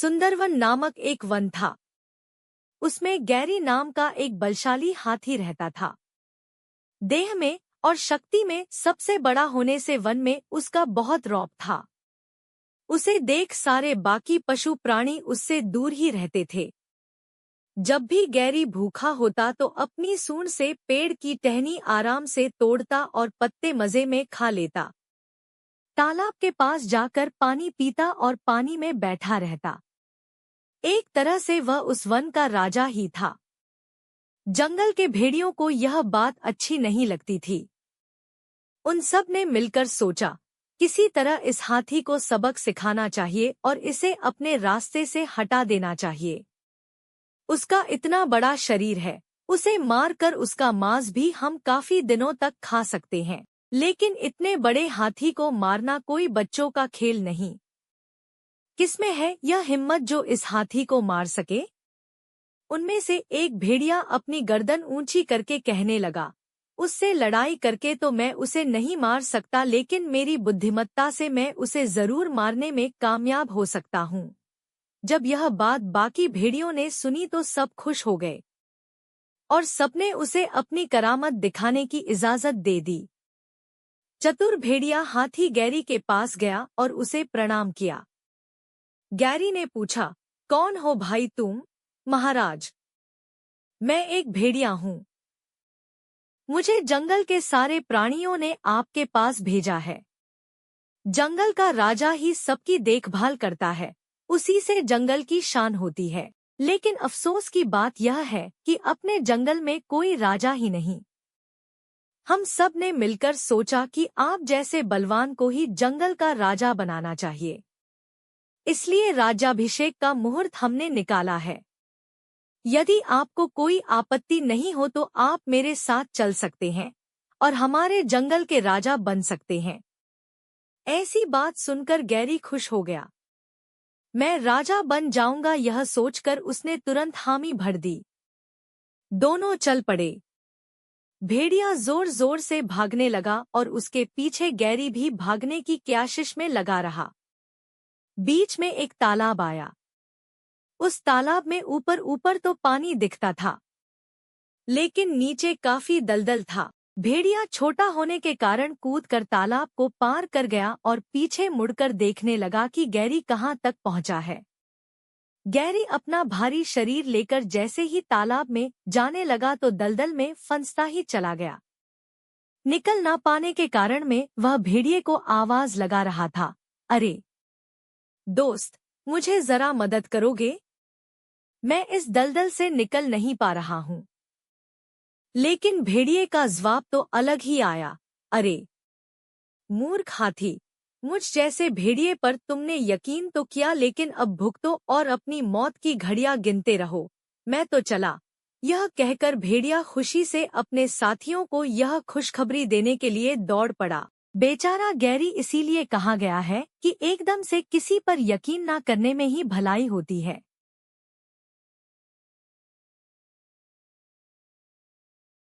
सुंदरवन नामक एक वन था। उसमें गैरी नाम का एक बलशाली हाथी रहता था। देह में और शक्ति में सबसे बड़ा होने से वन में उसका बहुत रौब था। उसे देख सारे बाकी पशु प्राणी उससे दूर ही रहते थे। जब भी गैरी भूखा होता तो अपनी सूंड से पेड़ की टहनी आराम से तोड़ता और पत्ते मजे में खा लेता। तालाब के पास जाकर पानी पीता और पानी में बैठा रहता। एक तरह से वह उस वन का राजा ही था। जंगल के भेड़ियों को यह बात अच्छी नहीं लगती थी। उन सब ने मिलकर सोचा, किसी तरह इस हाथी को सबक सिखाना चाहिए और इसे अपने रास्ते से हटा देना चाहिए। उसका इतना बड़ा शरीर है, उसे मारकर उसका मांस भी हम काफी दिनों तक खा सकते हैं, लेकिन इतने बड़े हाथी को मारना कोई बच्चों का खेल नहीं। किसमें है यह हिम्मत जो इस हाथी को मार सके? उनमें से एक भेड़िया अपनी गर्दन ऊंची करके कहने लगा, उससे लड़ाई करके तो मैं उसे नहीं मार सकता, लेकिन मेरी बुद्धिमत्ता से मैं उसे जरूर मारने में कामयाब हो सकता हूँ। जब यह बात बाकी भेड़ियों ने सुनी तो सब खुश हो गए और सबने उसे अपनी करामत दिखाने की इजाजत दे दी। चतुर भेड़िया हाथी गैरी के पास गया और उसे प्रणाम किया। गैरी ने पूछा, कौन हो भाई तुम? महाराज, मैं एक भेड़िया हूँ। मुझे जंगल के सारे प्राणियों ने आपके पास भेजा है। जंगल का राजा ही सबकी देखभाल करता है, उसी से जंगल की शान होती है। लेकिन अफसोस की बात यह है कि अपने जंगल में कोई राजा ही नहीं। हम सब ने मिलकर सोचा कि आप जैसे बलवान को ही जंगल का राजा बनाना चाहिए। इसलिए राज्याभिषेक का मुहूर्त हमने निकाला है। यदि आपको कोई आपत्ति नहीं हो तो आप मेरे साथ चल सकते हैं और हमारे जंगल के राजा बन सकते हैं। ऐसी बात सुनकर गैरी खुश हो गया। मैं राजा बन जाऊंगा, यह सोचकर उसने तुरंत हामी भर दी। दोनों चल पड़े। भेड़िया जोर जोर से भागने लगा और उसके पीछे गैरी भी भागने की कोशिश में लगा रहा। बीच में एक तालाब आया। उस तालाब में ऊपर ऊपर तो पानी दिखता था, लेकिन नीचे काफी दलदल था। भेड़िया छोटा होने के कारण कूदकर तालाब को पार कर गया और पीछे मुड़कर देखने लगा कि गैरी कहाँ तक पहुँचा है। गैरी अपना भारी शरीर लेकर जैसे ही तालाब में जाने लगा तो दलदल में फंसता ही चला गया। निकल ना पाने के कारण में वह भेड़िए को आवाज लगा रहा था, अरे दोस्त, मुझे जरा मदद करोगे? मैं इस दलदल से निकल नहीं पा रहा हूँ। लेकिन भेड़िए का जवाब तो अलग ही आया, अरे मूर्ख हाथी, मुझ जैसे भेड़िए पर तुमने यकीन तो किया, लेकिन अब भुगतो और अपनी मौत की घड़ियां गिनते रहो। मैं तो चला। यह कहकर भेड़िया खुशी से अपने साथियों को यह खुशखबरी देने के लिए दौड़ पड़ा। बेचारा गैरी इसीलिए कहा गया है कि एकदम से किसी पर यकीन न करने में ही भलाई होती है।